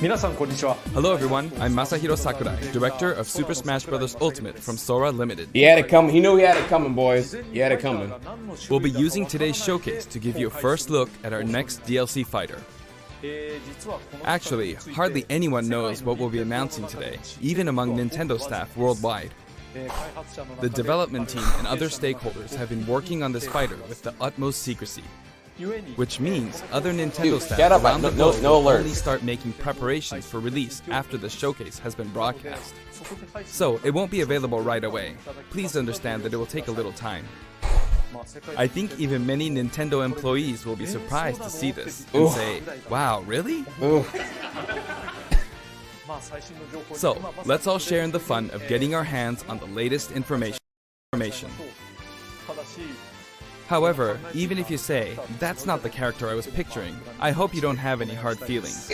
Hello everyone, I'm Masahiro Sakurai, director of Super Smash Bros. Ultimate from Sora Limited. He had it coming. He knew he had it coming, boys. He had it coming. We'll be using today's showcase to give you a first look at our next DLC fighter. Actually, hardly anyone knows what we'll be announcing today, even among Nintendo staff worldwide. The development team and other stakeholders have been working on this fighter with the utmost secrecy, which means other Nintendo staff around the globe will only start making preparations for release after the showcase has been broadcast. So, it won't be available right away. Please understand that it will take a little time. I think even many Nintendo employees will be surprised to see this and say, wow, really? So, let's all share in the fun of getting our hands on the latest information. However, even if you say, that's not the character I was picturing, I hope you don't have any hard feelings.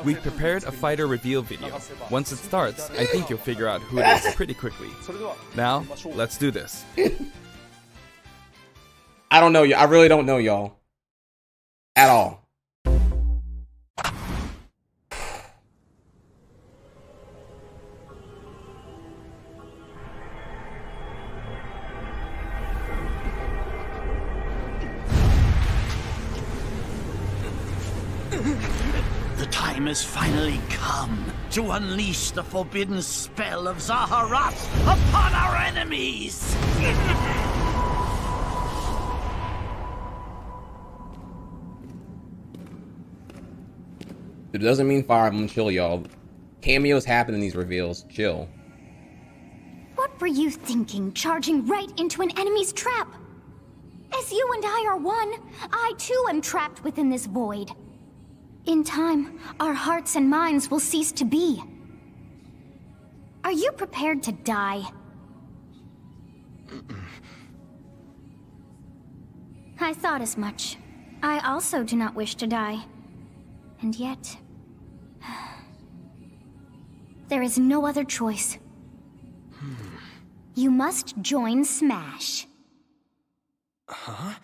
We've prepared a fighter reveal video. Once it starts, I think you'll figure out who it is pretty quickly. Now, let's do this. I don't know. I really don't know, y'all. At all. The time has finally come to unleash the forbidden spell of Zaharat upon our enemies! It doesn't mean Fire Emblem. Chill, y'all. Cameos happen in these reveals. Chill. What were you thinking, charging right into an enemy's trap? As you and I are one, I too am trapped within this void. In time, our hearts and minds will cease to be. Are you prepared to die? I thought as much. I also do not wish to die. And yet... there is no other choice. You must join Smash. Huh?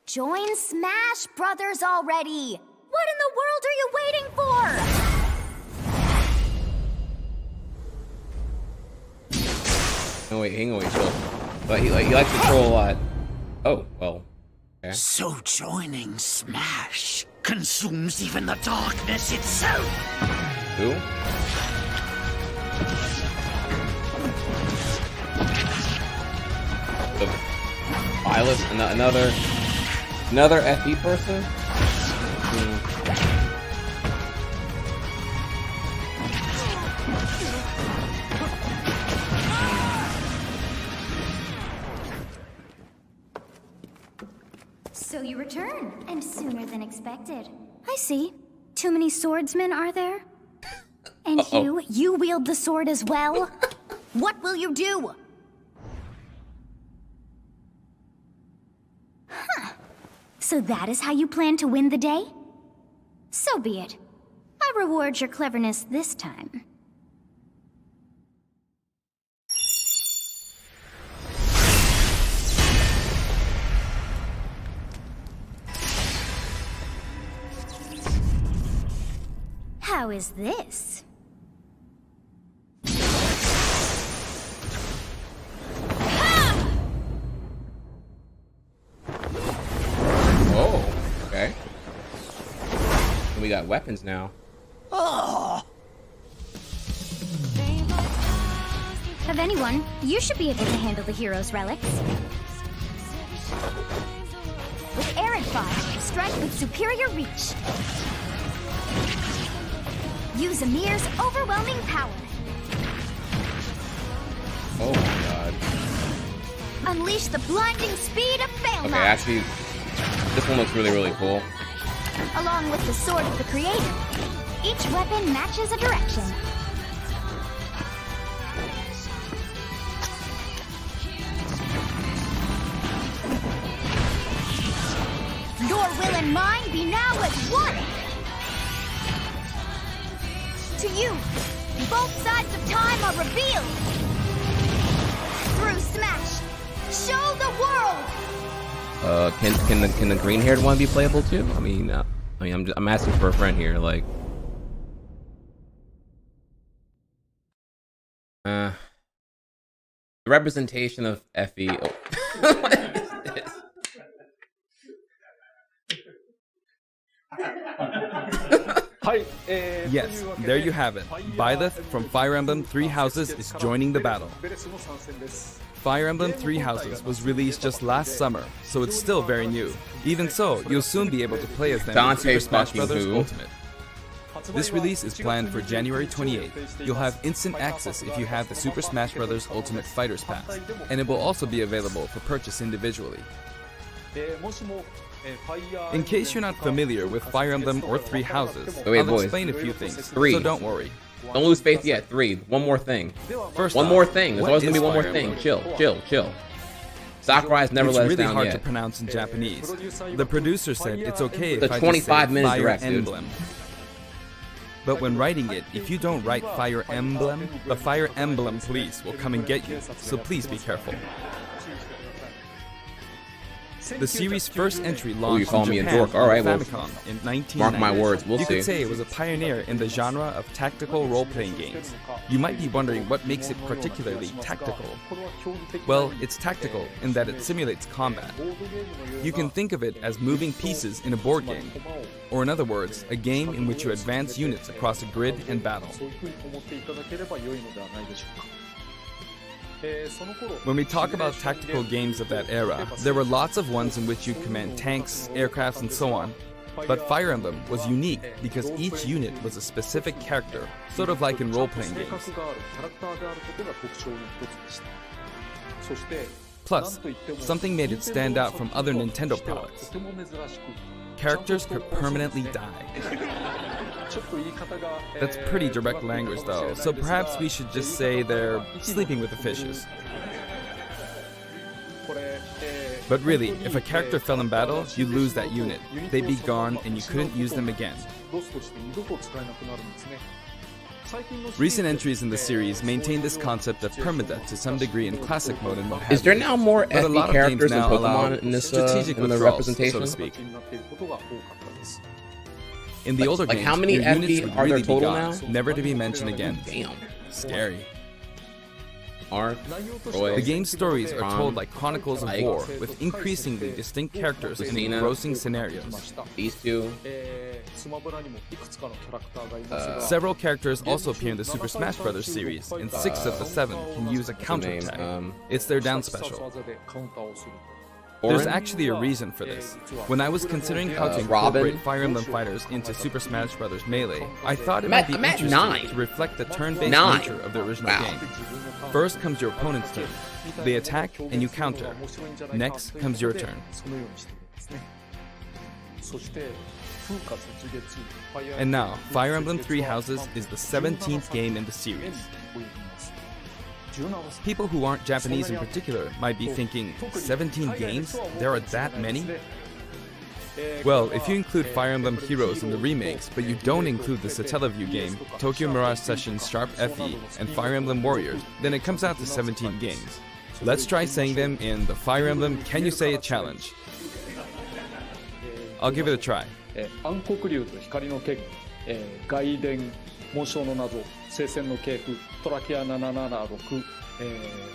Join Smash Brothers already! What in the world are you waiting for? Oh wait, hang on, wait, chill. But he likes to troll a lot. Oh, well. Okay. So joining Smash consumes even the darkness itself! Who? The Byleth, another FE person? So you return, and sooner than expected. I see. Too many swordsmen, are there? And you wield the sword as well? What will you do? Huh. So that is how you plan to win the day? So be it. I reward your cleverness this time. How is this? Oh, okay. And we got weapons now. Oh. Of anyone, you should be able to handle the hero's relics. With Arid Fire, strike with superior reach. Use Amir's overwhelming power. Oh my god. Unleash the blinding speed of Failmont. Okay, actually, this one looks really, really cool. Along with the sword of the creator, each weapon matches a direction. Your will and mine be now as one. To you, both sides of time are revealed. Through Smash, show the world. Can the green-haired one be playable too? I mean, I mean, I'm asking for a friend here, like. The representation of FE. Oh. What is this? Yes, there you have it. Byleth from Fire Emblem Three Houses is joining the battle. Fire Emblem Three Houses was released just last summer, so it's still very new. Even so, you'll soon be able to play as them in Super Smash Bros. Ultimate. This release is planned for January 28th. You'll have instant access if you have the Super Smash Bros. Ultimate Fighters Pass, and it will also be available for purchase individually. In case you're not familiar with Fire Emblem or Three Houses, I'll explain a few things, so don't worry. Don't lose faith yet. 3. One more thing. First one off, more thing. There's always gonna be one more Fire thing. Emblem? Chill. Sakurai's never It's let us really down hard yet. to pronounce in Japanese. The producer said it's okay The if I 25 just say minutes Fire direct, dude. Emblem. But when writing it, if you don't write Fire Emblem, the Fire Emblem police will come and get you, so please be careful. The series' first entry launched you call in me a Japan dork. All right, on well, Famicom in 1990. mark my words, we'll You see. could say it was a pioneer in the genre of tactical role-playing games. You might be wondering what makes it particularly tactical. Well, it's tactical in that it simulates combat. You can think of it as moving pieces in a board game, or in other words, a game in which you advance units across a grid and battle. When we talk about tactical games of that era, there were lots of ones in which you command tanks, aircrafts, and so on. But Fire Emblem was unique because each unit was a specific character, sort of like in role-playing games. Plus, something made it stand out from other Nintendo products. Characters could permanently die. That's pretty direct language though, so perhaps we should just say they're sleeping with the fishes. But really, if a character fell in battle, you'd lose that unit. They'd be gone and you couldn't use them again. Recent entries in the series maintain this concept of permadeath to some degree in classic mode and what have Is there you. now more But a lot FE of characters games than now allow Pokemon in this strategic in the withdrawals, representation? so to speak. In the older like games, how many your FE units would are there really be total gone, now? never to be mentioned again. Damn. Scary. Arc, Roy, The game's stories are Prom, told like chronicles of Ike, war, with increasingly distinct characters and Lucina, engrossing scenarios. these two. Several characters also appear in the Super Smash Bros. Series, and 6 of the 7 can use a counter name? attack. It's their down special. There's actually a reason for this. When I was considering how to Robin? incorporate Fire Emblem fighters into Super Smash Bros. Melee, I thought it I'm might at- be I'm at interesting 9. to reflect the turn-based 9. nature of the original Wow. game. First comes your opponent's turn. They attack and you counter. Next comes your turn. And now, Fire Emblem Three Houses is the 17th game in the series. People who aren't Japanese in particular might be thinking, 17 games? There are that many? Well, if you include Fire Emblem Heroes in the remakes, but you don't include the Satellaview game, Tokyo Mirage Sessions Sharp FE, and Fire Emblem Warriors, then it comes out to 17 games. Let's try saying them in the Fire Emblem Can You Say It challenge. I'll give it a try. 暗黒竜と光の剣、外伝紋章の謎、聖戦の系譜、トラキア776、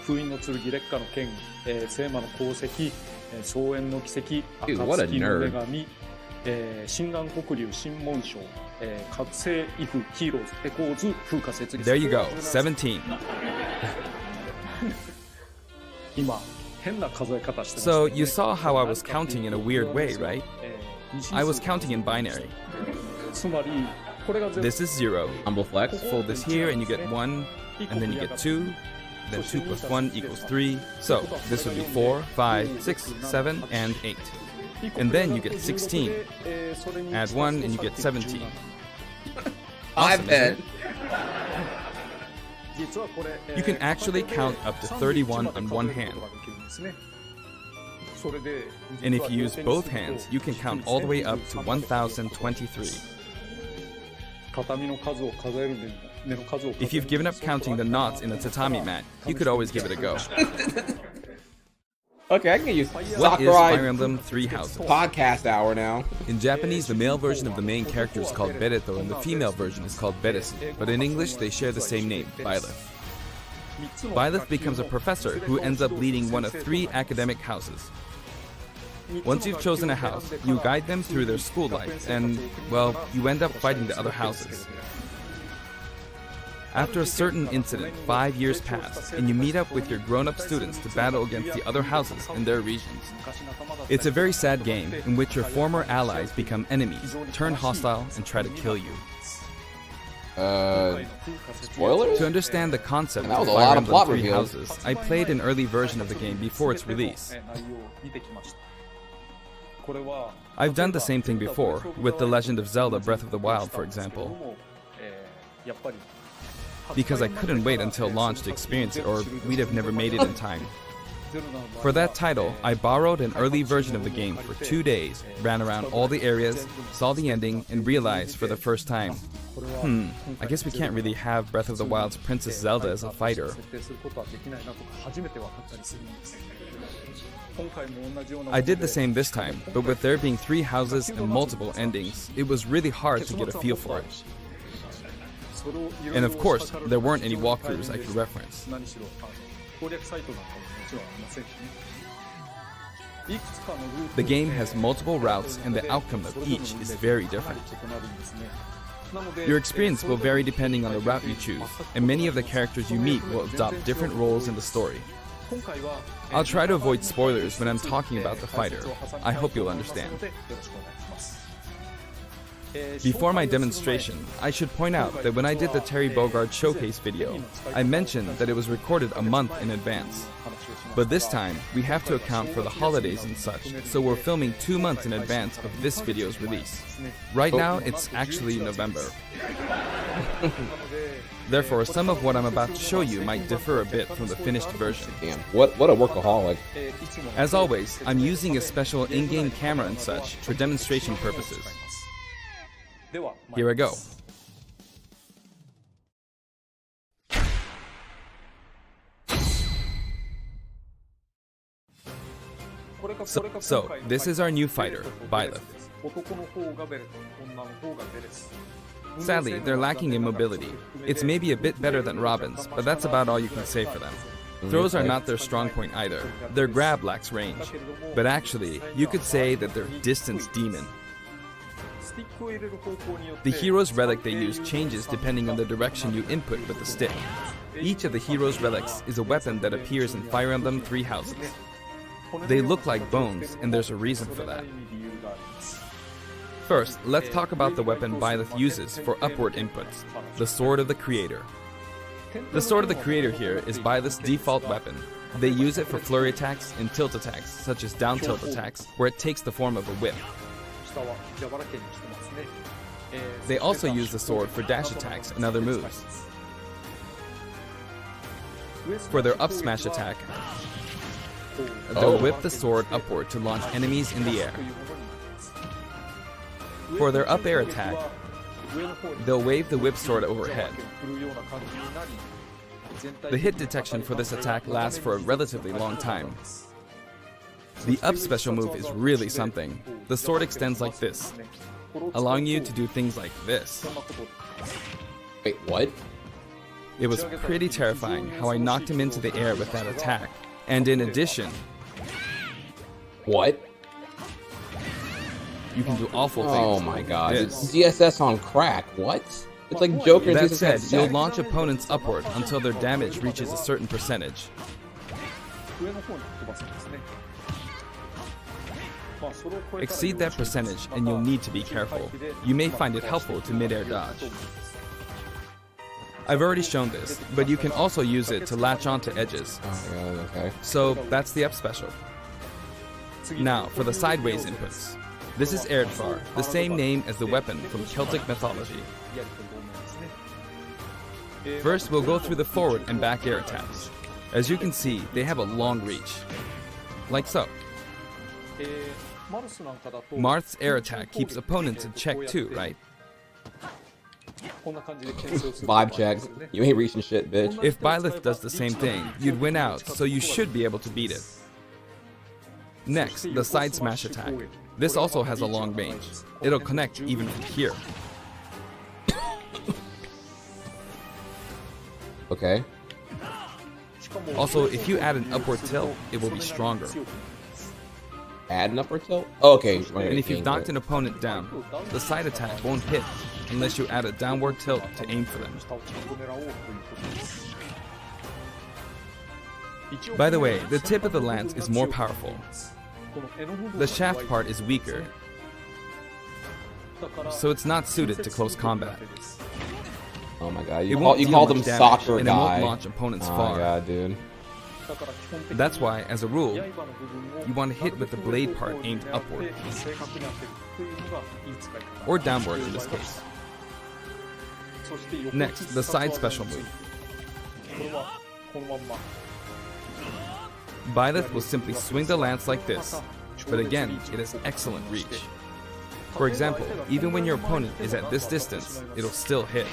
封印の剣、烈火の剣、聖魔の功績、荘園の奇跡、 Dude, what a 暁の nerd. 女神、新暗黒竜新紋章、覚醒イフヒーローズエコーズ風化雪月。 There you go, 17. 今変な数え方してます。 So you saw how I was counting in a weird way, right? I was counting in binary. つまりこれが全部 This is 0. Humble Flex. Fold this here and you get 1, and then you get 2, then 2 plus 1 equals 3. So this would be 4, 5, 6, 7, and 8. And then you get 16. Add 1 and you get 17. I've bet. You can actually count up to 31 on one hand. And if you use both hands, you can count all the way up to 1023. If you've given up counting the knots in a tatami mat, you could always give it a go. Okay, I can use What is Sakurai Fire Emblem Three Houses? podcast hour now. In Japanese, the male version of the main character is called Bereto and the female version is called Beresu, but in English they share the same name, Byleth. Byleth becomes a professor who ends up leading one of 3 academic houses. Once you've chosen a house, you guide them through their school life and, well, you end up fighting the other houses. After a certain incident, 5 years pass, and you meet up with your grown-up students to battle against the other houses in their regions. It's a very sad game in which your former allies become enemies, turn hostile, and try to kill you. Spoilers? To understand the concept That was of a Fire lot of Emblem plot Three reveals. Houses, I played an early version of the game before its release. I've done the same thing before, with The Legend of Zelda Breath of the Wild, for example. Because I couldn't wait until launch to experience it, or we'd have never made it in time. For that title, I borrowed an early version of the game for 2 days, ran around all the areas, saw the ending, and realized for the first time, I guess we can't really have Breath of the Wild's Princess Zelda as a fighter. I did the same this time, but with there being 3 houses and multiple endings, it was really hard to get a feel for it. And of course, there weren't any walkthroughs I could reference. The game has multiple routes and the outcome of each is very different. Your experience will vary depending on the route you choose, and many of the characters you meet will adopt different roles in the story. I'll try to avoid spoilers when I'm talking about the fighter. I hope you'll understand. Before my demonstration, I should point out that when I did the Terry Bogard showcase video, I mentioned that it was recorded a month in advance. But this time, we have to account for the holidays and such, so we're filming 2 months in advance of this video's release. Right now, it's actually November. Therefore, some of what I'm about to show you might differ a bit from the finished version. Damn, what a workaholic. As always, I'm using a special in-game camera and such for demonstration purposes. Here I go. So, this is our new fighter, Byleth. Sadly, they're lacking in mobility. It's maybe a bit better than Robin's, but that's about all you can say for them. Throws are not their strong point either. Their grab lacks range. But actually, you could say that they're distance demon. The hero's relic they use changes depending on the direction you input with the stick. Each of the hero's relics is a weapon that appears in Fire Emblem Three Houses. They look like bones, and there's a reason for that. First, let's talk about the weapon Byleth uses for upward inputs, the Sword of the Creator. The Sword of the Creator here is Byleth's default weapon. They use it for flurry attacks and tilt attacks, such as down tilt attacks, where it takes the form of a whip. They also use the sword for dash attacks and other moves. For their up smash attack, they'll whip the sword upward to launch enemies in the air. For their up air attack, they'll wave the whip sword overhead. The hit detection for this attack lasts for a relatively long time. The up special move is really something. The sword extends like this, allowing you to do things like this. Wait, what? It was pretty terrifying how I knocked him into the air with that attack. And in addition, What? you can do awful things. Oh my god. like It's this. DSS on crack. What? It's like Joker and That DSS said, had you'll sex. launch opponents upward until their damage reaches a certain percentage. Exceed that percentage and you'll need to be careful. You may find it helpful to mid-air dodge. I've already shown this, but you can also use it to latch onto edges. Oh my god, okay. So that's the up special. Now for the sideways inputs. This is Erdvar, the same name as the weapon from Celtic mythology. First, we'll go through the forward and back air attacks. As you can see, they have a long reach. Like so. Marth's air attack keeps opponents in check too, right? Vibe check. You ain't reaching shit, bitch. If Byleth does the same thing, you'd win out, so you should be able to beat it. Next, the side smash attack. This also has a long range. It'll connect even from here. Okay. Also, if you add an upward tilt, it will be stronger. Add an upward tilt? Oh, okay. And if you've knocked an opponent down, the side attack won't hit unless you add a downward tilt to aim for them. By the way, the tip of the lance is more powerful. The shaft part is weaker, so it's not suited to close combat. Oh my god, It you won't call deal them much damage, soccer and it guy. won't launch opponents Oh far. my god, dude. That's why, as a rule, you want to hit with the blade part aimed upward, or downward in this case. Next, the side special move. Byleth will simply swing the lance like this, but again, it has excellent reach. For example, even when your opponent is at this distance, it'll still hit.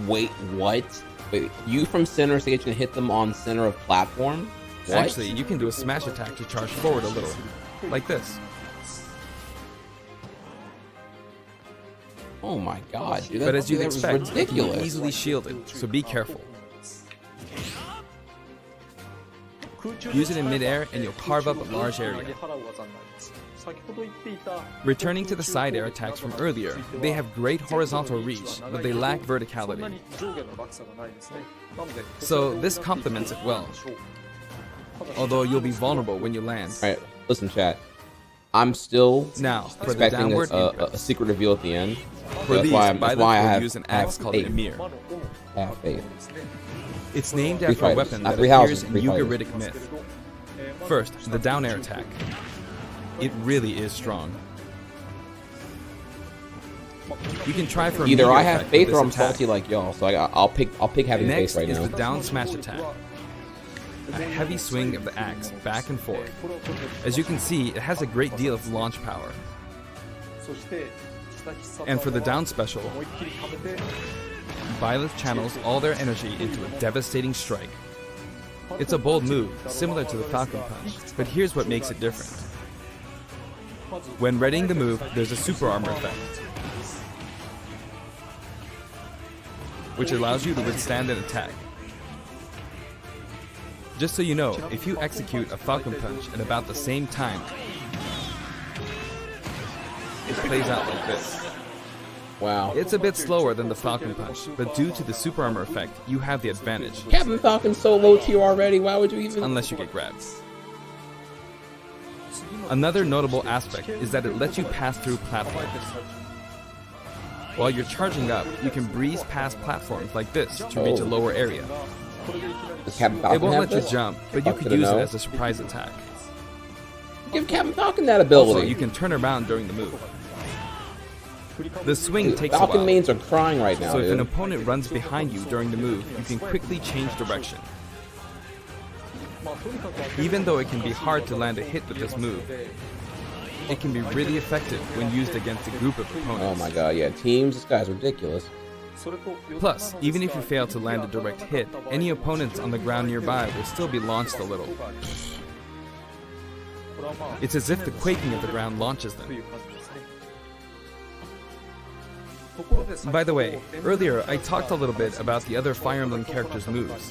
Wait, what? Wait, you from center stage can hit them on center of platform? What? Actually, you can do a smash attack to charge forward a little, like this. Oh my god, dude. But as you'd that was expect, it can be ridiculous. easily shielded, so be careful. Use it in midair and you'll carve up a large area. Returning to the side air attacks from earlier, they have great horizontal reach, but they lack verticality. So this complements it well, although you'll be vulnerable when you land. Alright, listen chat. I'm still Now, for the expecting downward a inputs. secret reveal at the end. For That's these, why Byleth I will have, use an I have axe called faith. Emir. I have faith. It's named Three after a fighters. weapon that Three appears houses, in three fighters. Ugaritic myth. First, the down air attack. It really is strong. You can try for a Either meteor I have effect faith with or this I'm attack. salty like y'all, so I'll pick having Next faith right is now. the down smash attack. A heavy swing of the axe back and forth. As you can see, it has a great deal of launch power. And for the down special, Byleth channels all their energy into a devastating strike. It's a bold move, similar to the Falcon Punch, but here's what makes it different. When readying the move, there's a super armor effect, which allows you to withstand an attack. Just so you know, if you execute a Falcon Punch at about the same time, it plays out like this. Wow. It's a bit slower than the Falcon Punch, but due to the super armor effect, you have the advantage, Captain Falcon's so low tier already, why would you even... unless you get grabbed. Another notable aspect is that it lets you pass through platforms. While you're charging up, you can breeze past platforms like this to reach a lower area. Does Captain It Falcon won't have let you this? jump, but you Fuck could to use it know. as a surprise attack. Give Captain Falcon that ability. Also, you can turn around during the move. The swing takes a Falcon while, mains are crying right now, so if dude. an opponent runs behind you during the move, you can quickly change direction. Even though it can be hard to land a hit with this move, it can be really effective when used against a group of Oh opponents. my god, yeah, teams, this guy's ridiculous. Plus, even if you fail to land a direct hit, any opponents on the ground nearby will still be launched a little. It's as if the quaking of the ground launches them. By the way, earlier I talked a little bit about the other Fire Emblem characters' moves.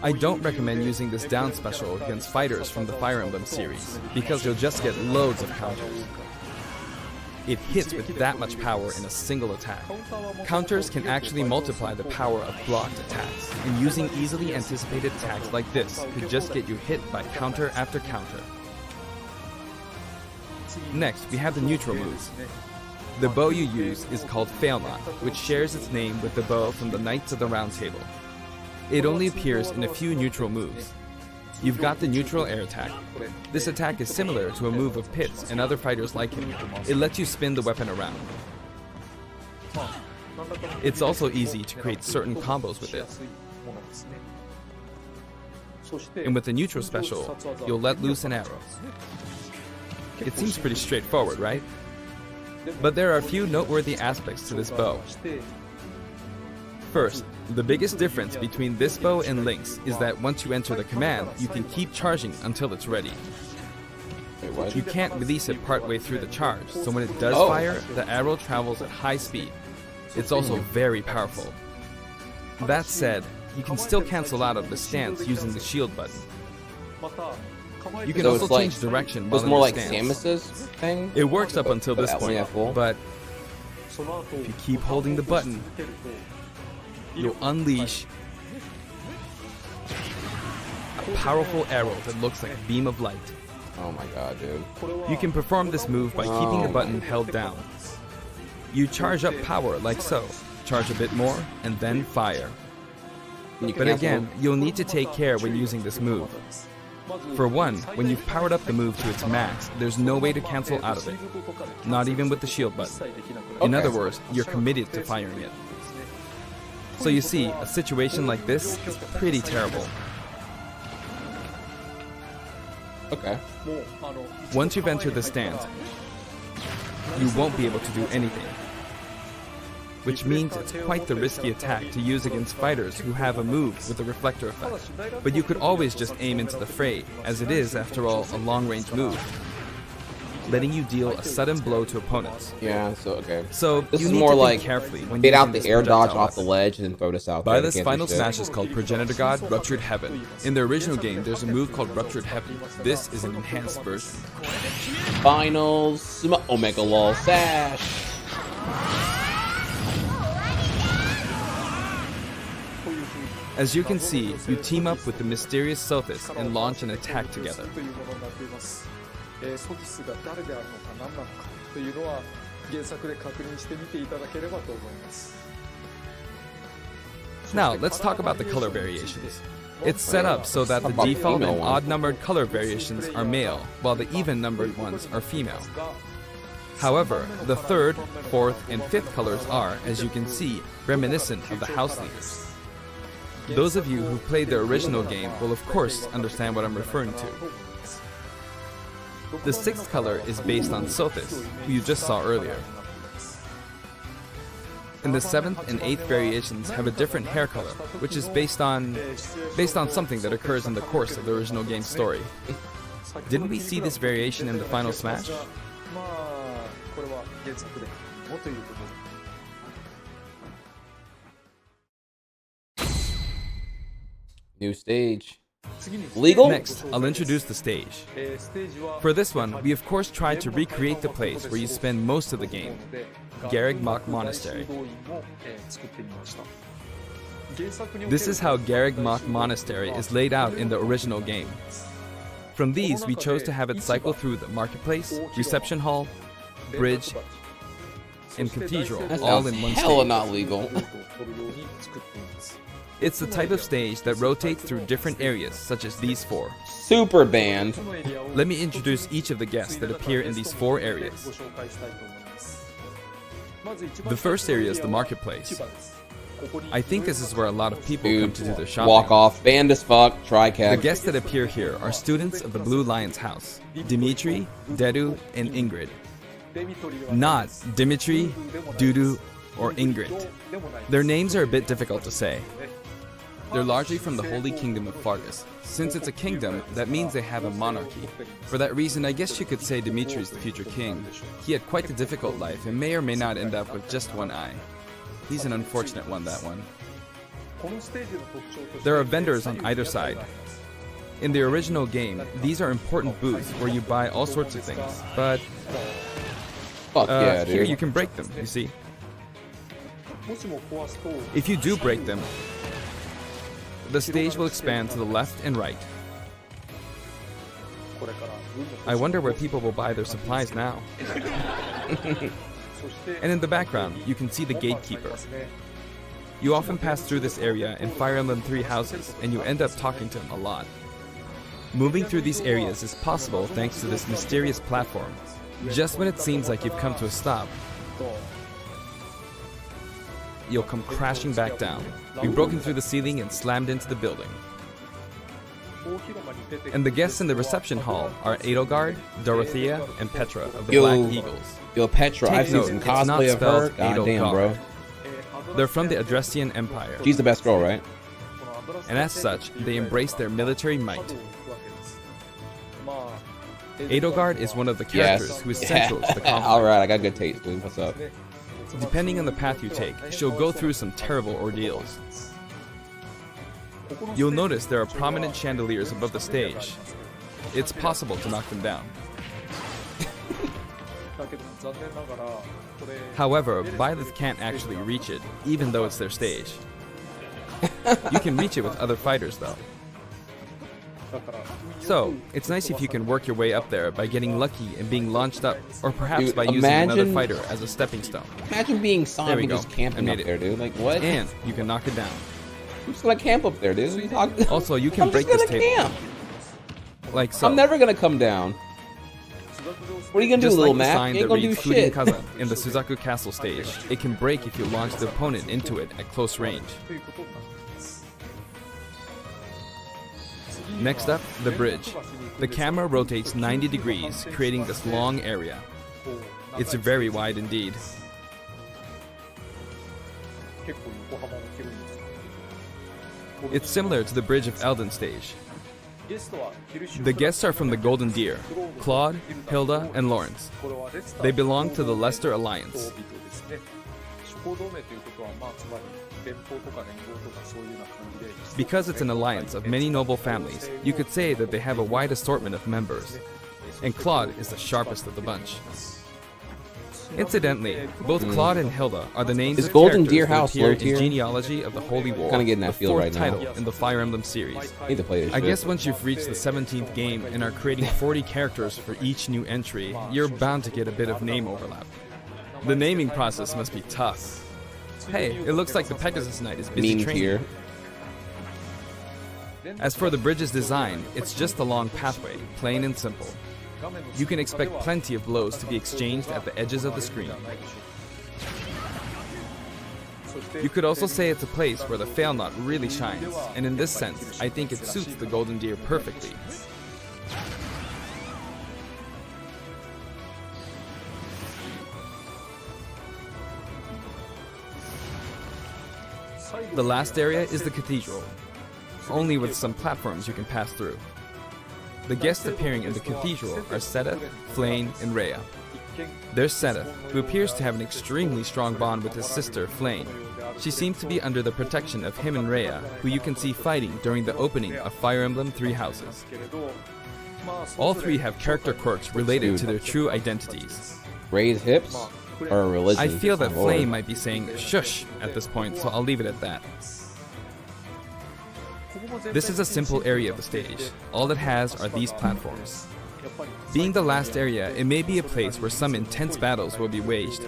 I don't recommend using this down special against fighters from the Fire Emblem series, because you'll just get loads of counters. It hits with that much power in a single attack. Counters can actually multiply the power of blocked attacks, and using easily anticipated attacks like this could just get you hit by counter after counter. Next, we have the neutral moves. The bow you use is called Fail Not, which shares its name with the bow from the Knights of the Round Table. It only appears in a few neutral moves. You've got the neutral air attack. This attack is similar to a move of Pit's and other fighters like him. It lets you spin the weapon around. It's also easy to create certain combos with it. And with the neutral special, you'll let loose an arrow. It seems pretty straightforward, right? But there are a few noteworthy aspects to this bow. First, The biggest difference between this bow and Link's is that once you enter the command, you can keep charging until it's ready. Wait, what? You can't release it partway through the charge, so when it does fire, the arrow travels at high speed. It's also very powerful. That said, you can still cancel out of the stance using the shield button. You can So also it's like- change direction It while was in more the like stance. Samus's thing? It works up until this That one, yeah, point, full. but if you keep holding the button, you'll unleash a powerful arrow that looks like a beam of light. Oh my god, dude. You can perform this move by keeping the button held down. You charge up power like so, charge a bit more, and then fire. And you can But cancel again, you'll need to take care when using this move. For one, when you've powered up the move to its max, there's no way to cancel out of it. Not even with the shield button. In Okay. other words, you're committed to firing it. So you see, a situation like this is pretty terrible. Okay. Once you've entered the stance, you won't be able to do anything. Which means it's quite the risky attack to use against fighters who have a move with a reflector effect. But you could always just aim into the fray, as it is, after all, a long-range move, letting you deal a sudden blow to opponents. Yeah, so, okay. So This you is need more to like think carefully when bait using out the this air dodge projectile off the weapon. ledge and then throw this out there. Byleth's Can't do final shit. smash is called Progenitor God Ruptured Heaven. In the original game, there's a move called Ruptured Heaven. This is an enhanced version. Final Omega Lol Sash. As you can see, you team up with the mysterious Sothis and launch an attack together. ソティスが誰であるのか何なのかというのは原作で確認してみていただければと思います。 Now, let's talk about the color variations. It's set up so that the How about default female and ones? odd-numbered color variations are male, while the even-numbered ones are female. However, the third, fourth, and fifth colors are, as you can see, reminiscent of the house leaders. Those of you who played the original game will of course understand what I'm referring to. The sixth color is based on Sothis, who you just saw earlier. And the seventh and eighth variations have a different hair color, which is based on something that occurs in the course of the original game's story. Didn't we see this variation in the final smash? まあこれは原作でもということで。 New stage. Legal? Next, I'll introduce the stage. For this one, we of course tried to recreate the place where you spend most of the game, Garreg Mach Monastery. This is how Garreg Mach Monastery is laid out in the original game. From these, we chose to have it cycle through the marketplace, reception hall, bridge, and cathedral, That all sounds in one hella stage. not legal. It's the type of stage that rotates through different areas, such as these four. Super band. Let me introduce each of the guests that appear in these four areas. The first area is the marketplace. I think this is where a lot of people come Dude, to do their shopping. walk off. Band as fuck. Trihex. The guests that appear here are students of the Blue Lion's house, Dimitri, Dedu, and Ingrid. Not Dimitri, Dudu, or Ingrid. Their names are a bit difficult to say. They're largely from the Holy Kingdom of Fargus. Since it's a kingdom, that means they have a monarchy. For that reason, I guess you could say Dimitri's the future king. He had quite a difficult life and may or may not end up with just one eye. He's an unfortunate one, that one. There are vendors on either side. In the original game, these are important booths where you buy all sorts of things, but Fuck yeah, here dude. you can break them, you see. If you do break them, the stage will expand to the left and right. I wonder where people will buy their supplies now. And in the background, you can see the gatekeeper. You often pass through this area in Fire Emblem 3 houses, and you end up talking to him a lot. Moving through these areas is possible thanks to this mysterious platform. Just when it seems like you've come to a stop, you'll come crashing back down. We've broken through the ceiling and slammed into the building. And the guests in the reception hall are Edelgard, Dorothea, and Petra of the Yo. Black Eagles. Yo, Petra, Take I've seen note, some it's not cosplay of her. spelled God damn, bro. They're from the Adrestian Empire, She's the best girl, right? and as such, they embrace their military might. Edelgard is one of the characters Yes. who is central to the conflict. Alright, I got good taste, dude. What's up? Depending on the path you take, she'll go through some terrible ordeals. You'll notice there are prominent chandeliers above the stage. It's possible to knock them down. However, Byleth can't actually reach it, even though it's their stage. You can reach it with other fighters, though. So, it's nice if you can work your way up there by getting lucky and being launched up, or perhaps Dude, by using another imagine- fighter as a stepping stone. Imagine being There Sive we and go. just camping I up made it. there, dude. Like, what? And you can knock it down. I'm just gonna camp up there, dude. What are you talking? Also, you can I'm break just this gonna table. camp. Like so. I'm never gonna come down. What are you gonna Just do, little like the Mac? sign You that ain't gonna do reads shit. Kaza in the Suzaku Castle stage, it can break if you launch the opponent into it at close range. Next up, the bridge. The camera rotates 90 degrees, creating this long area. It's very wide indeed. It's similar to the Bridge of Elden stage. The guests are from the Golden Deer, Claude, Hilda, and Lawrence. They belong to the Leicester Alliance. Because it's an alliance of many noble families, you could say that they have a wide assortment of members. And Claude is the sharpest of the bunch. Incidentally, both Claude and Hilda are the names Is of Golden characters Deer that House appear low in tier? Genealogy of the Holy War, Kinda getting that the feel fourth right now. title in the Fire Emblem series. I need to play this I shit. guess once you've reached the 17th game and are creating 40 characters for each new entry, you're bound to get a bit of name overlap. The naming process must be tough. Hey, it looks like the Pegasus Knight is busy Meme training. tier. As for the bridge's design, it's just a long pathway, plain and simple. You can expect plenty of blows to be exchanged at the edges of the screen. You could also say it's a place where the fail knot really shines, and in this sense, I think it suits the Golden Deer perfectly. The last area is the cathedral, only with some platforms you can pass through. The guests appearing in the cathedral are Sedith, Flayn, and Rhea. There's Sedith, who appears to have an extremely strong bond with his sister, Flayn. She seems to be under the protection of him and Rhea, who you can see fighting during the opening of Fire Emblem Three Houses. All three have character quirks related to their true identities. Raise hips or a religion? I feel that Oh, Lord. Flayn might be saying shush at this point, so I'll leave it at that. This is a simple area of the stage. All it has are these platforms. Being the last area, it may be a place where some intense battles will be waged.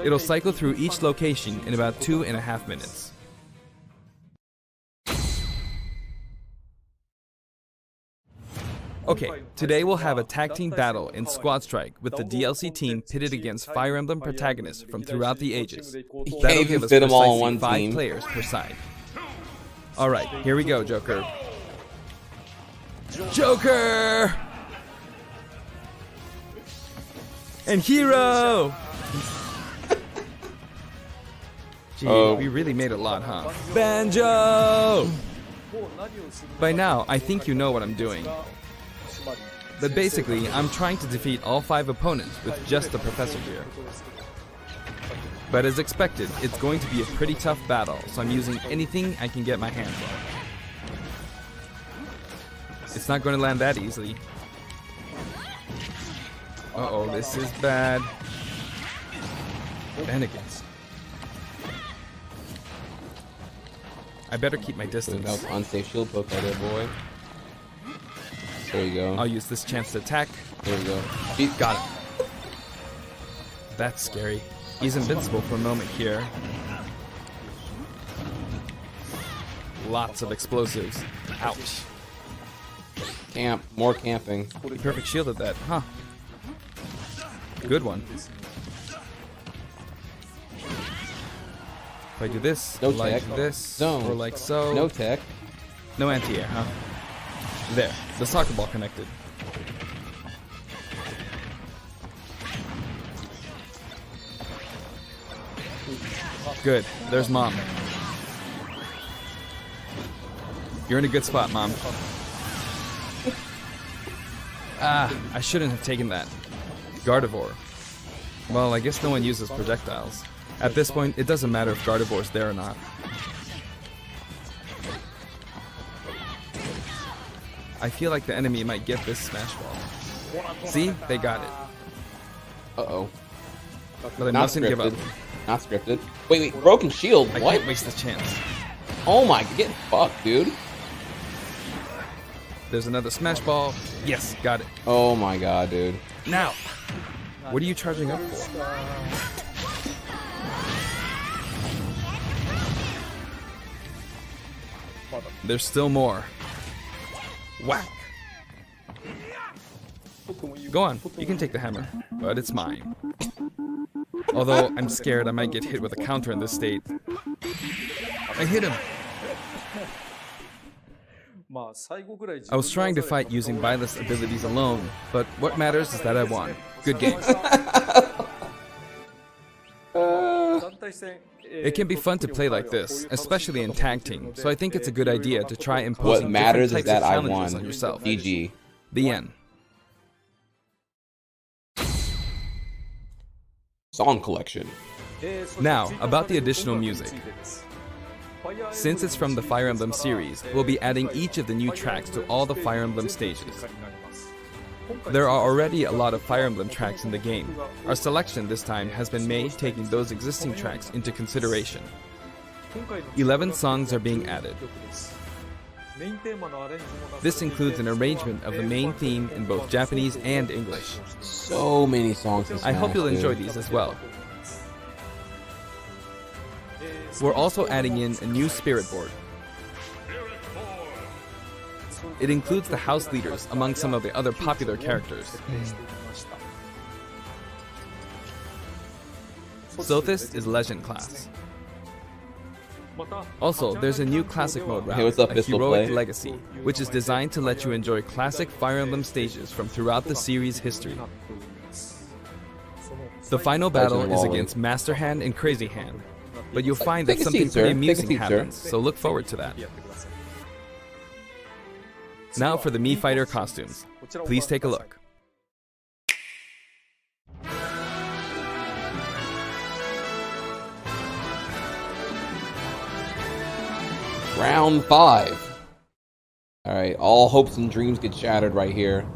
It'll cycle through each location in about 2.5 minutes. Okay, today we'll have a tag team battle in Squad Strike with the DLC team pitted against Fire Emblem protagonists from throughout the ages. can't That'll even give us fit 'em all precisely on one 5 team. players per side. Alright, here we go, Joker. Joker! And Hero! Gee, Oh. we really made a lot, huh? Banjo! By now, I think you know what I'm doing. But basically, I'm trying to defeat all 5 opponents with just the Professor here. But as expected, it's going to be a pretty tough battle, so I'm using anything I can get my hands on. It's not going to land that easily. Uh-oh, this is bad. Bennigan's. I better keep my That distance. was unsafe shield poke right there, boy. There you go. I'll use this chance to attack. There we go. Got him. That's scary. He's invincible for a moment here. Lots of explosives. Ouch. Camp. More camping. He perfect shielded that, huh? Good one. If I do this, No like tech. this, No. or like so. No tech. No anti-air, huh? There. The soccer ball connected. Good. There's Mom. You're in a good spot, Mom. Ah, I shouldn't have taken that. Gardevoir. Well, I guess no one uses projectiles. At this point, it doesn't matter if Gardevoir's there or not. I feel like the enemy might get this Smash Ball. See? They got it. Uh-oh. But I Not mustn't give up. scripted. Not scripted. Wait, Broken Shield? I What? can't waste this chance. Oh my, get fucked, dude. There's another Smash Ball. Yes, got it. Oh my god, dude. Now! What are you charging up for? There's still more. Whack! Go on, you can take the hammer, but it's mine. Although, I'm scared I might get hit with a counter in this state. I hit him! I was trying to fight using Byleth's abilities alone, but what matters is that I won. Good game. It can be fun to play like this, especially in tag team, so I think it's a good idea to try imposing What matters different is types that of I challenges won. on yourself. GG. The end. Song collection. Now, about the additional music. Since it's from the Fire Emblem series, we'll be adding each of the new tracks to all the Fire Emblem stages. There are already a lot of Fire Emblem tracks in the game. Our selection this time has been made taking those existing tracks into consideration. 11 songs are being added. This includes an arrangement of the main theme in both Japanese and English. So many songs in I hope Smash, you'll enjoy dude. these as well. We're also adding in a new spirit board. It includes the house leaders among some of the other popular characters. Sothis is Legend class. Also, there's a new classic mode route, Hey, what's up, a Pistol Heroic Play? Legacy, which is designed to let you enjoy classic Fire Emblem stages from throughout the series' history. The final battle is against Master Hand and Crazy Hand, but you'll find that Take a something seat, sir. pretty Take a amusing seat, sir. happens, so look forward to that. Now for the Mii Fighter costumes. Please take a look. Round 5. Alright, all hopes and dreams get shattered right here.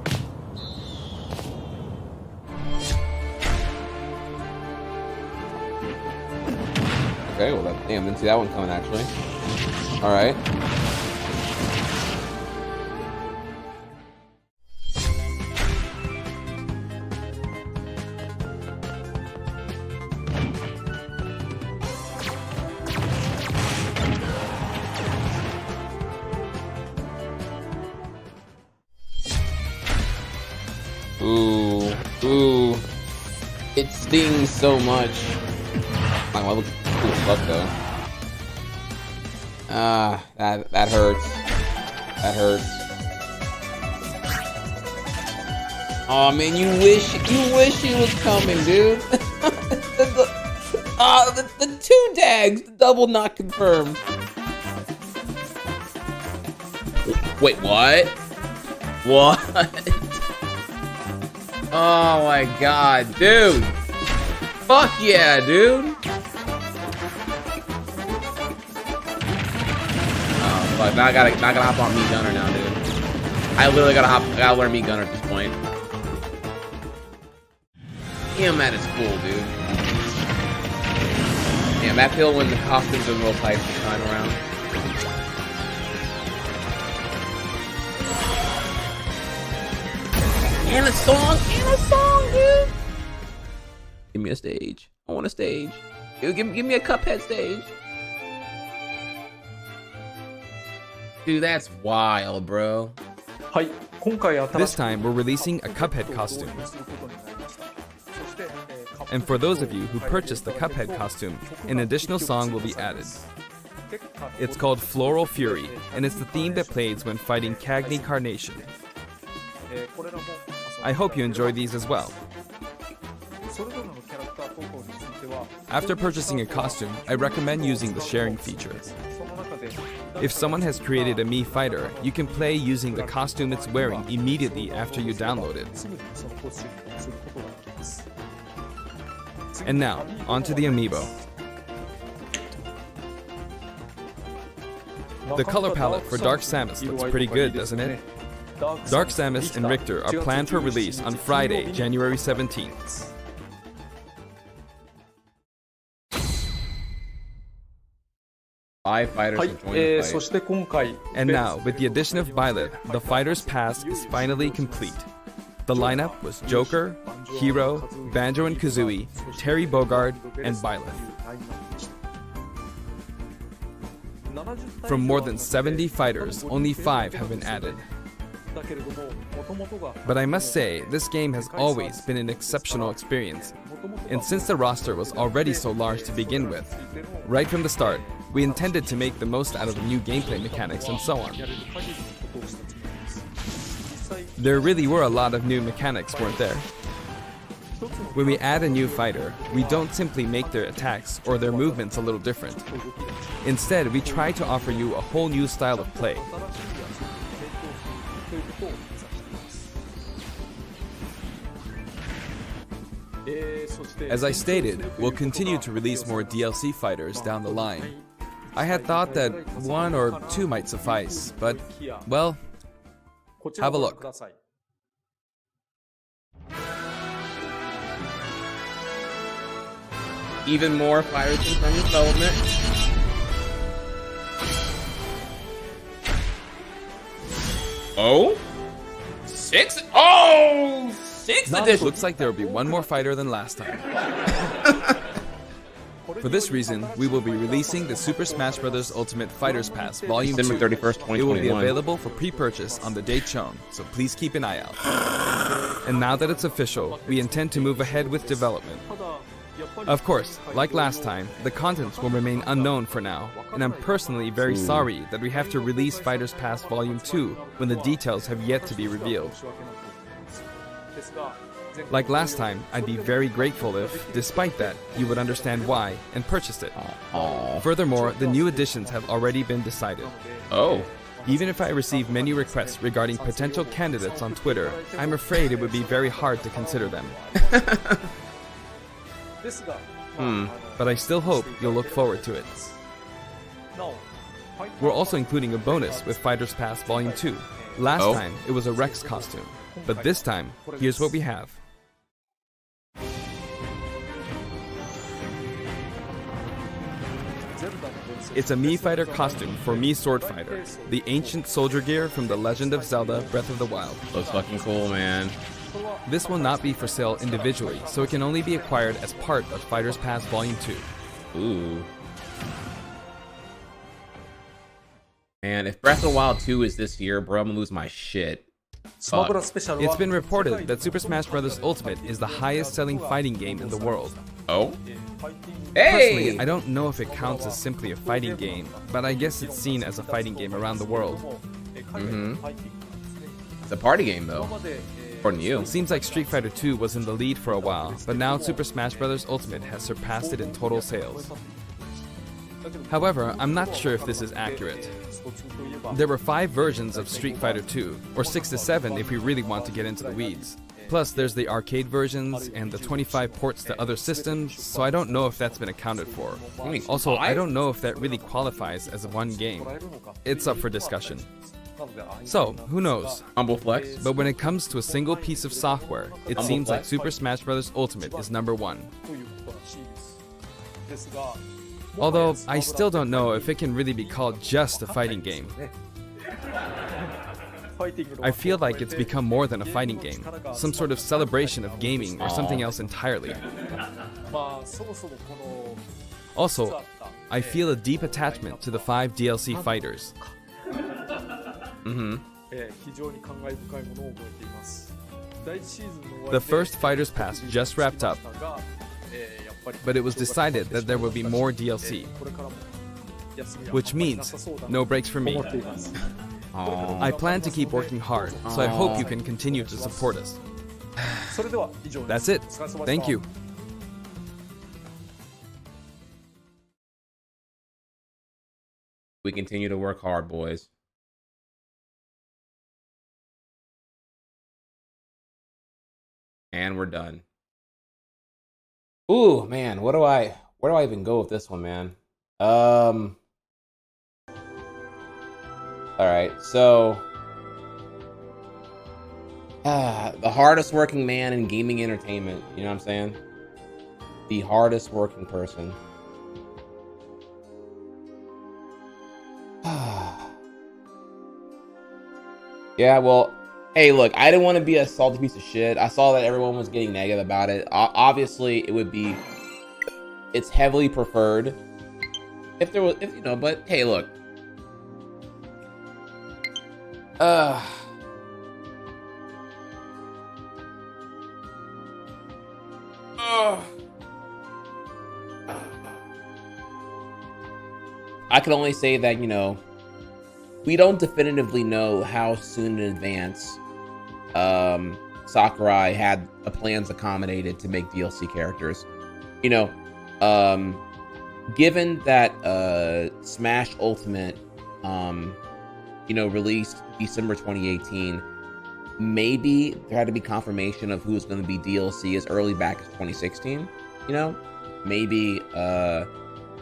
Okay, well, damn, didn't see that one coming, actually. Alright. Ooh. It stings so much. My one looks cool as fuck though. Ah, that hurts. That hurts. Oh man, you wish he was coming, dude. the two tags, the double not confirmed. Wait, what? What? Oh my god, dude! Fuck yeah, dude! Oh fuck, now I gotta hop on Mii Gunner now, dude. I literally gotta learn Mii Gunner at this point. Damn, that is cool, dude. Damn, that feel when the costumes are real tight this time around. And a song, dude. Give me a stage. I want a stage. Give me a Cuphead stage. Dude, that's wild, bro. This time, we're releasing a Cuphead costume. And for those of you who purchased the Cuphead costume, an additional song will be added. It's called Floral Fury, and it's the theme that plays when fighting Cagney Carnation. I hope you enjoy these as well. After purchasing a costume, I recommend using the sharing feature. If someone has created a Mii fighter, you can play using the costume it's wearing immediately after you download it. And now, onto the amiibo. The color palette for Dark Samus looks pretty good, doesn't it? Dark Samus and Richter are planned for release on Friday, January 17th. Five fighters have joined the fight. And now, with the addition of Byleth, the Fighters Pass is finally complete. The lineup was Joker, Hero, Banjo and Kazooie, Terry Bogard, and Byleth. From more than 70 fighters, only 5 have been added. But I must say, this game has always been an exceptional experience. And since the roster was already so large to begin with, right from the start, we intended to make the most out of the new gameplay mechanics and so on. There really were a lot of new mechanics, weren't there? When we add a new fighter, we don't simply make their attacks or their movements a little different. Instead, we try to offer you a whole new style of play. As I stated, we'll continue to release more DLC fighters down the line. I had thought that 1 or 2 might suffice, but, well, have a look. Even more fighters from development. Oh? 6? Oh! 6 edition! Looks like there will be one more fighter than last time. For this reason, we will be releasing the Super Smash Bros. Ultimate Fighters Pass Volume 2. December 31st, 2021. It will be available for pre-purchase on the date shown, so please keep an eye out. And now that it's official, we intend to move ahead with development. Of course, like last time, the contents will remain unknown for now, and I'm personally very sorry that we have to release Fighters Pass Volume 2 when the details have yet to be revealed. Like last time, I'd be very grateful if, despite that, you would understand why and purchase it. Furthermore, the new additions have already been decided. Oh. Even if I receive many requests regarding potential candidates on Twitter, I'm afraid it would be very hard to consider them. But I still hope you'll look forward to it. We're also including a bonus with Fighters Pass Volume 2. Last time, it was a Rex costume. But this time, here's what we have. It's a Mii Fighter costume for Mii Sword Fighter, the ancient soldier gear from The Legend of Zelda Breath of the Wild. Looks fucking cool, man. This will not be for sale individually, so it can only be acquired as part of Fighters Pass Volume 2. Ooh. Man, if Breath of the Wild 2 is this year, bro, I'm gonna lose my shit. Fuck. It's been reported that Super Smash Bros. Ultimate is the highest-selling fighting game in the world. Oh? Personally, Hey! I don't know if it counts as simply a fighting game, but I guess it's seen as a fighting game around the world. It's a party game, though. According to you. It seems like Street Fighter 2 was in the lead for a while, but now Super Smash Bros. Ultimate has surpassed it in total sales. However, I'm not sure if this is accurate. There were 5 versions of Street Fighter 2, or 6 to 7 if we really want to get into the weeds. Plus, there's the arcade versions and the 25 ports to other systems, so I don't know if that's been accounted for. Also, I don't know if that really qualifies as one game. It's up for discussion. So, who knows? Humble flex. But when it comes to a single piece of software, it seems like Super Smash Bros. Ultimate is number 1. Although, I still don't know if it can really be called just a fighting game. I feel like it's become more than a fighting game, some sort of celebration of gaming or something else entirely. Also, I feel a deep attachment to the 5 DLC fighters. The first Fighters Pass just wrapped up, but it was decided that there will be more DLC, which means no breaks for me. I plan to keep working hard, so I hope you can continue to support us. That's it. Thank you. We continue to work hard, boys. And we're done. Ooh, man, where do I even go with this one, man? All right, so the hardest working man in gaming entertainment, you know what I'm saying? The hardest working person. Yeah, well, hey, look, I didn't want to be a salty piece of shit. I saw that everyone was getting negative about it. Obviously, it's heavily preferred if you know, but hey, look. I can only say that, you know, we don't definitively know how soon in advance Sakurai had the plans accommodated to make DLC characters. You know, given that Smash Ultimate, you know, released December 2018, maybe there had to be confirmation of who's going to be DLC as early back as 2016. You know, maybe. I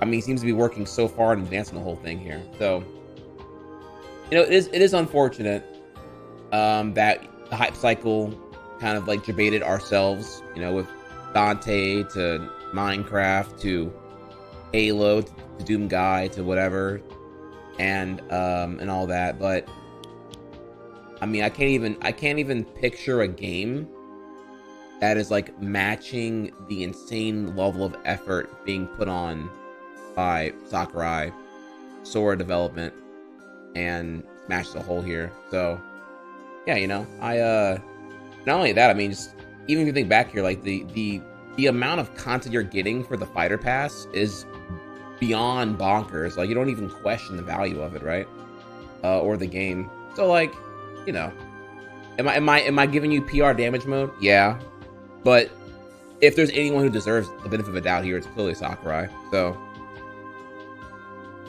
mean, he seems to be working so far in advance on the whole thing here. So, you know, it is unfortunate that the hype cycle kind of like debated ourselves, you know, with Dante to Minecraft to Halo to Doom Guy to whatever, and all that. But I mean, I can't even picture a game that is like matching the insane level of effort being put on by Sakurai, Sora development, and Smash as a whole here. So yeah, you know, I not only that, I mean, just even if you think back here, like the amount of content you're getting for the fighter pass is beyond bonkers. Like, you don't even question the value of it, right? Or the game. So like, you know, am I giving you PR damage mode? Yeah, but if there's anyone who deserves the benefit of a doubt here, it's clearly Sakurai. So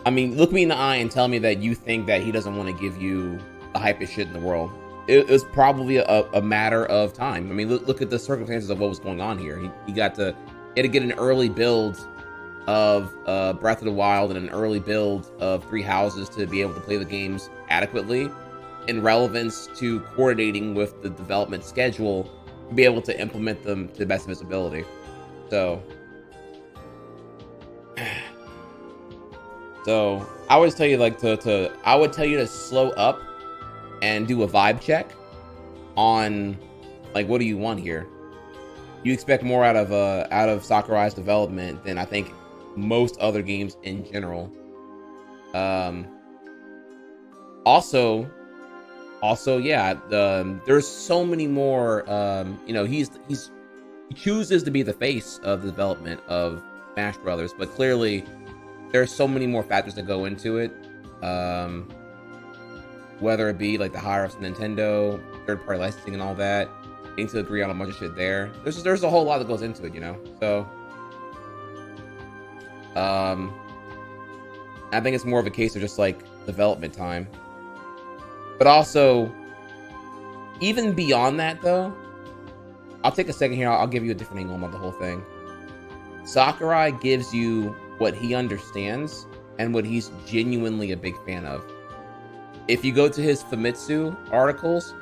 I mean, look me in the eye and tell me that you think that he doesn't want to give you the hypest shit in the world. It was probably a matter of time. I mean, look at the circumstances of what was going on here. He had to get an early build of Breath of the Wild and an early build of Three Houses to be able to play the games adequately in relevance to coordinating with the development schedule to be able to implement them to the best of his ability. So I would tell you like I would tell you to slow up and do a vibe check on like, what do you want here? You expect more out of Sakurai's development than I think most other games in general. Also, yeah, there's so many more. You know, he chooses to be the face of the development of Smash Brothers, but clearly there's so many more factors that go into it. Whether it be like the higher ups of Nintendo, third-party licensing, and all that, getting to agree on a bunch of shit there. There's a whole lot that goes into it, you know. So, I think it's more of a case of just like development time. But also, even beyond that, though, I'll take a second here. I'll give you a different angle about the whole thing. Sakurai gives you what he understands and what he's genuinely a big fan of. If you go to his Famitsu articles,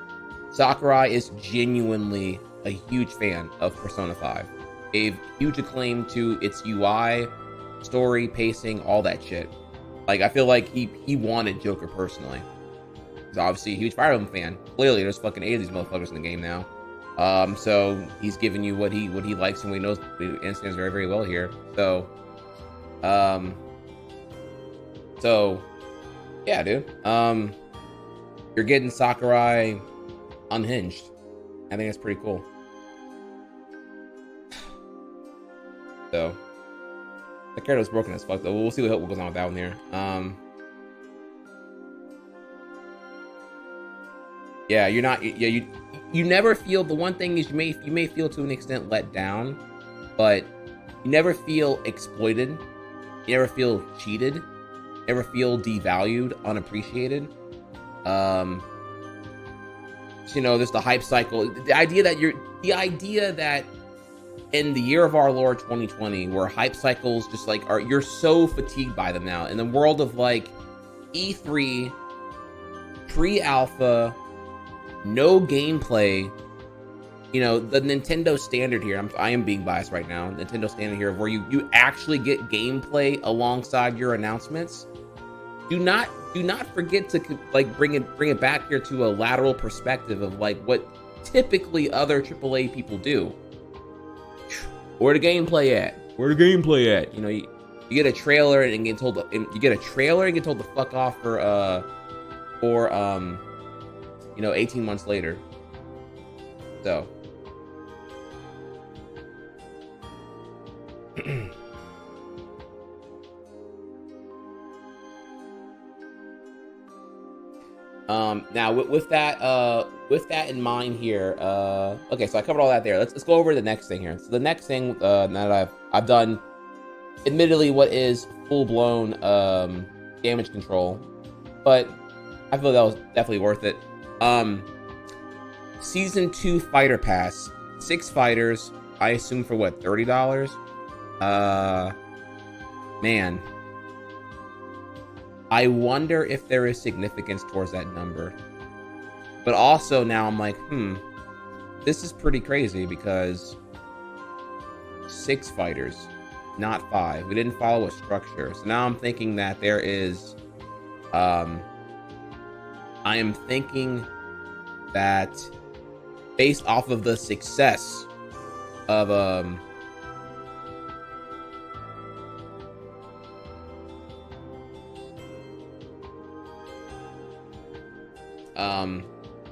Sakurai is genuinely a huge fan of Persona 5. Gave huge acclaim to its UI, story, pacing, all that shit. Like, I feel like he wanted Joker personally. He's obviously a huge Fire Emblem fan. Clearly, there's fucking 8 of these motherfuckers in the game now. So he's giving you what he likes and what he knows, what he understands very, very well here. So yeah, dude. You're getting Sakurai unhinged. I think that's pretty cool. So the character was broken as fuck, though. We'll see what goes on with that one here. Yeah, you're not. Yeah, you never feel. The one thing is you may feel to an extent let down, but you never feel exploited. You never feel cheated. feel devalued, unappreciated. So, you know, there's the hype cycle. The idea that in the year of our Lord 2020, where hype cycles just like you're so fatigued by them now. In the world of like E3, pre-alpha, no gameplay, you know, the Nintendo standard here, I am being biased right now, Nintendo standard here, where you actually get gameplay alongside your announcements. Do not forget to like bring it back here to a lateral perspective of like what typically other AAA people do. Where the gameplay at? You know, you get a trailer and get told to fuck off for 18 months later. So now with that in mind here, okay, so I covered all that there. Let's go over the next thing here. So the next thing now that I've done, admittedly, what is full-blown damage control, but I feel that was definitely worth it. Season 2 fighter pass, 6 fighters, I assume for what, $30? Man, I wonder if there is significance towards that number. But also now I'm like, this is pretty crazy because 6 fighters, not 5. We didn't follow a structure. So now I'm thinking that there is, I am thinking that based off of the success of,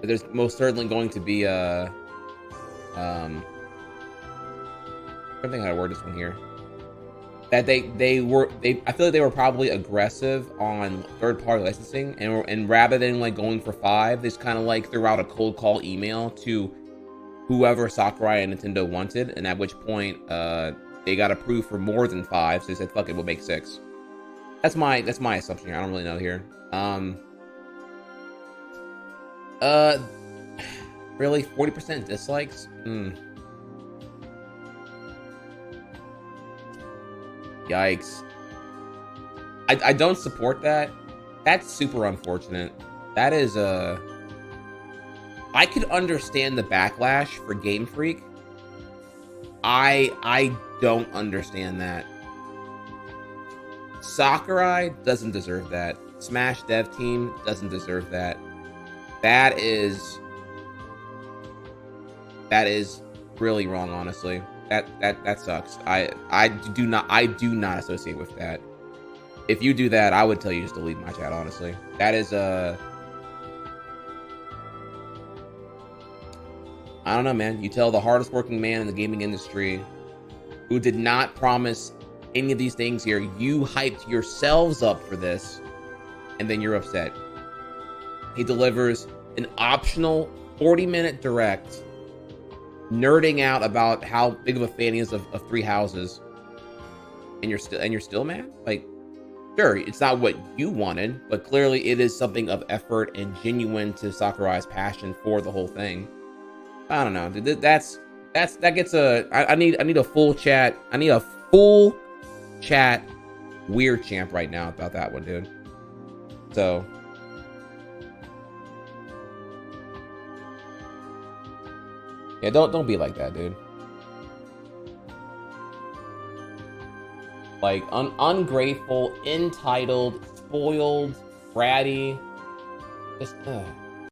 there's most certainly going to be I don't think how to word this one here. That I feel like they were probably aggressive on third-party licensing, and rather than like going for 5, they just kind of like threw out a cold call email to whoever Sakurai and Nintendo wanted, and at which point they got approved for more than 5, so they said, "Fuck it, we'll make 6." That's my assumption here. I don't really know here. Really, 40% dislikes? Yikes. I don't support that. That's super unfortunate. That is I could understand the backlash for Game Freak. I don't understand that. Sakurai doesn't deserve that. Smash dev team doesn't deserve that. That is really wrong, honestly. That sucks. I do not associate with that. If you do that, I would tell you just to leave my chat, honestly. That is I don't know, man. You tell the hardest working man in the gaming industry who did not promise any of these things here, you hyped yourselves up for this, and then you're upset. He delivers an optional 40-minute direct nerding out about how big of a fan he is of Three Houses, and you're still mad? Like, sure, it's not what you wanted, but clearly it is something of effort and genuine to Sakurai's passion for the whole thing. I don't know, dude. That gets I need a full chat. I need a full chat weird champ right now about that one, dude. So yeah, don't be like that, dude. Like ungrateful, entitled, spoiled, bratty. Just